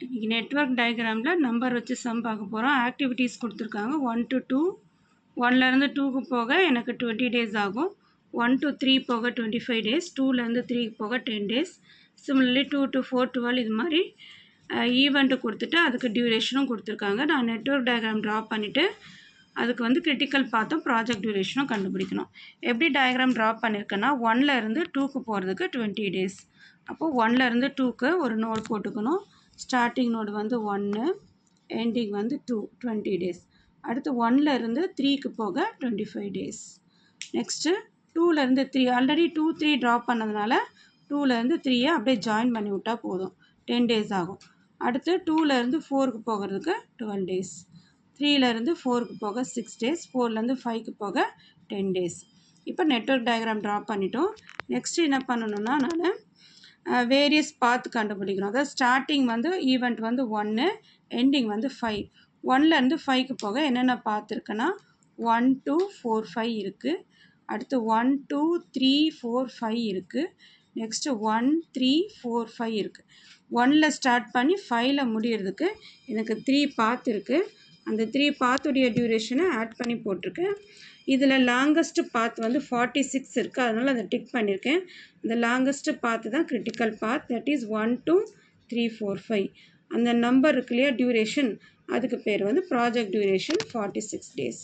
இன்றைக்கி network டயக்ராமில் number வச்சு some பார்க்க போகிறோம். ஆக்டிவிட்டீஸ் கொடுத்துருக்காங்க. 1 to 2, 1லேருந்து 2க்கு போக எனக்கு 20 days ஆகும். 1 to 3 போக 25 days, 2லேருந்து 3க்கு போக 10 days. சிமிலர்லி 2 to 4, 12 இது மாதிரி ஈவெண்ட்டு கொடுத்துட்டு அதுக்கு டியூரேஷனும் கொடுத்துருக்காங்க. நான் நெட்வொர்க் டயக்ராம் ட்ரா பண்ணிவிட்டு அதுக்கு வந்து கிரிட்டிக்கல் பார்த்தும் ப்ராஜெக்ட் டியூரேஷனும் கண்டுபிடிக்கணும். எப்படி டயக்ராம் ட்ரா பண்ணியிருக்கேன்னா 1லேருந்து 2க்கு போகிறதுக்கு 20 days. அப்போது 1லேருந்து 2க்கு ஒரு நோட் போட்டுக்கணும். ஸ்டார்டிங் நோடு வந்து 1, எண்டிங் வந்து 2, 20 days. அடுத்து 1லேருந்து 3க்கு போக 25 days. நெக்ஸ்ட்டு 2லேருந்து 3, ஆல்ரெடி 2, 3 ட்ரா பண்ணதுனால 2லேருந்து 3யை அப்படியே ஜாயின் பண்ணி விட்டால் போதும், 10 days ஆகும். அடுத்து 2லேருந்து 4க்கு போகிறதுக்கு 12 days. 3லேருந்து 4க்கு போக 6 days, 4லேருந்து 5க்கு போக 10 days. இப்போ நெட்வொர்க் டயக்ராம் ட்ரா பண்ணிட்டோம். நெக்ஸ்ட்டு என்ன பண்ணணும்னா நான் வேரியஸ் பாத் கண்டுபிடிக்கணும். அதாவது ஸ்டார்டிங் வந்து ஈவெண்ட் வந்து 1, எண்டிங் வந்து 5. 1லேருந்து 5க்கு போக என்னென்ன பாத் இருக்குன்னா 1, 2, 4, 5 இருக்குது. அடுத்து 1, 2, 3, 4, 5 இருக்குது. நெக்ஸ்ட்டு 1, 3, 4, 5 இருக்குது. 1ல் ஸ்டார்ட் பண்ணி 5ல் முடியறதுக்கு எனக்கு 3 பாத் இருக்குது. அந்த 3 பாத்துடைய டியூரேஷனை ஆட் பண்ணி போட்டிருக்கேன். இதில் லாங்கஸ்ட்டு பாத் வந்து 46 இருக்குது, அதனால் அதை டிக் பண்ணியிருக்கேன். இந்த லாங்கஸ்ட்டு பாத்து தான் கிரிட்டிக்கல் பாத், தட் இஸ் 1, 2, 3, 4, 5. அந்த நம்பர் இருக்கு இல்லையா டியூரேஷன், அதுக்கு பேர் வந்து ப்ராஜெக்ட் டியூரேஷன் 46 days.